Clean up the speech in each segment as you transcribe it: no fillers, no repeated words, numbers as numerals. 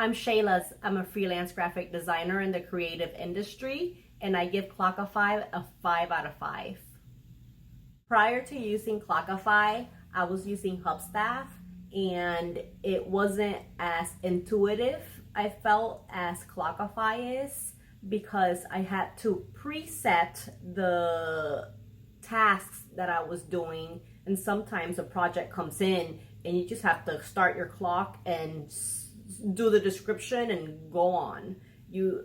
I'm Shayla. I'm a freelance graphic designer in the creative industry, and I give Clockify a 5 out of 5. Prior to using Clockify, I was using Hubstaff, and it wasn't as intuitive, I felt, as Clockify is, because I had to preset the tasks that I was doing, and sometimes a project comes in and you just have to start your clock and do the description and go on.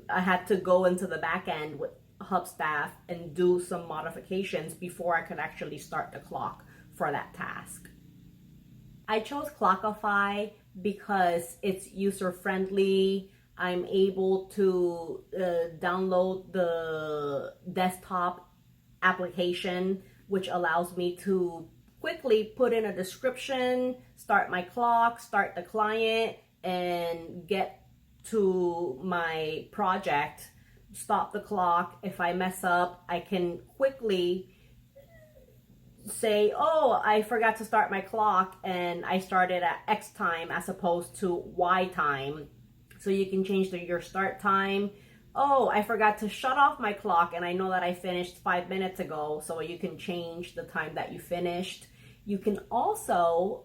I had to go into the back end with Hubstaff and do some modifications before I could actually start the clock for that task. I chose Clockify because it's user-friendly. I'm able to download the desktop application, which allows me to quickly put in a description, start my clock, start the client, and get to my project, stop the clock. If I mess up, I can quickly say, oh, I forgot to start my clock and I started at X time as opposed to Y time. So you can change your start time. Oh, I forgot to shut off my clock and I know that I finished 5 minutes ago, so you can change the time that you finished. You can also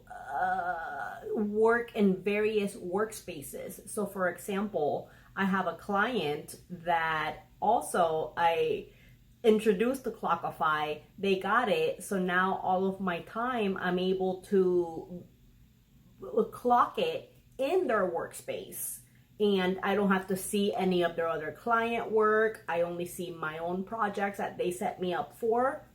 work in various workspaces. So for example, I have a client that also I introduced to Clockify. They got it, so now all of my time I'm able to clock it in their workspace, and I don't have to see any of their other client work. I only see my own projects that they set me up for.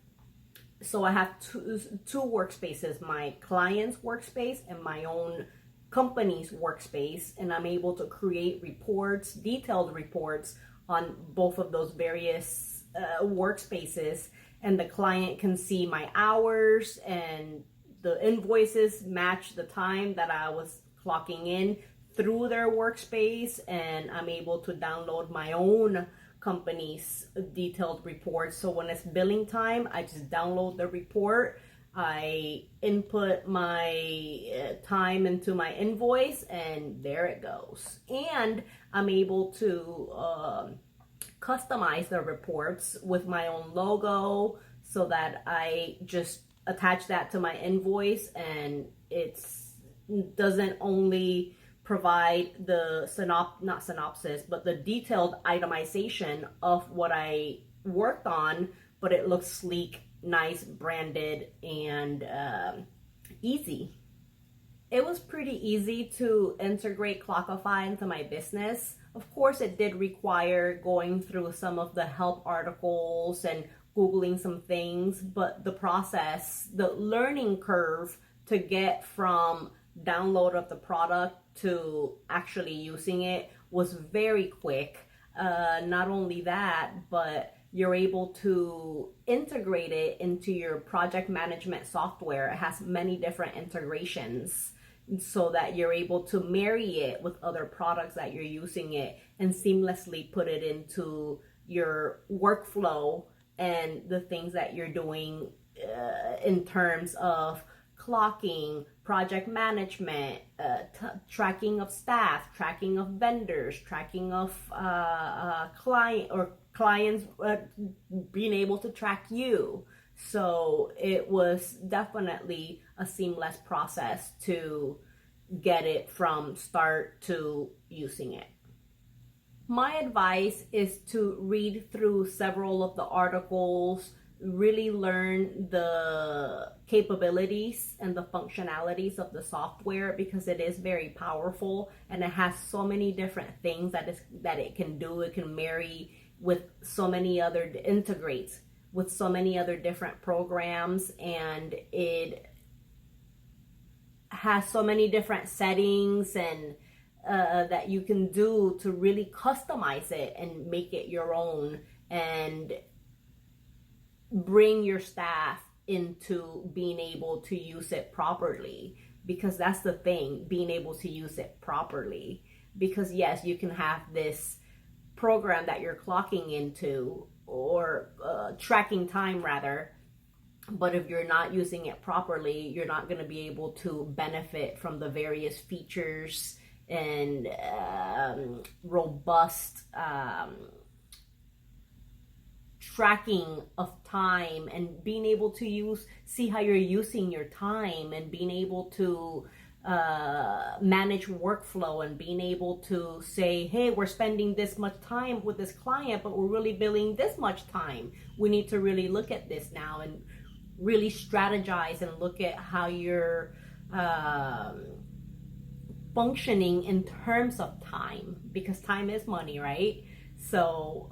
So I have two workspaces, my client's workspace and my own company's workspace, and I'm able to create reports, detailed reports on both of those various workspaces, and the client can see my hours, and the invoices match the time that I was clocking in through their workspace, and I'm able to download my own company's detailed reports. So when it's billing time, I just download the report, I input my time into my invoice, and there it goes. And I'm able to customize the reports with my own logo, so that I just attach that to my invoice, and it doesn't only provide the not synopsis, but the detailed itemization of what I worked on, but it looks sleek, nice, branded, and easy. It was pretty easy to integrate Clockify into my business. Of course, it did require going through some of the help articles and Googling some things, but the process, the learning curve to get from download of the product to actually using it was very quick. Not only that, but you're able to integrate it into your project management software. It has many different integrations, so that you're able to marry it with other products that you're using it and seamlessly put it into your workflow and the things that you're doing in terms of clocking, project management, tracking of staff, tracking of vendors, tracking of clients being able to track you. So it was definitely a seamless process to get it from start to using it. My advice is to read through several of the articles, really learn the capabilities and the functionalities of the software, because it is very powerful and it has so many different things that it can do. It can marry with so many other, integrates with so many other different programs, and it has so many different settings and that you can do to really customize it and make it your own, and bring your staff into being able to use it properly. Because that's the thing, being able to use it properly. Because yes, you can have this program that you're clocking into, or tracking time rather, but if you're not using it properly, you're not going to be able to benefit from the various features and robust tracking of time, and being able to see how you're using your time, and being able to manage workflow, and being able to say, hey, we're spending this much time with this client, but we're really billing this much time. We need to really look at this now and really strategize and look at how you're functioning in terms of time, because time is money, right? So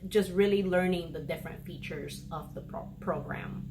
just really learning the different features of the program.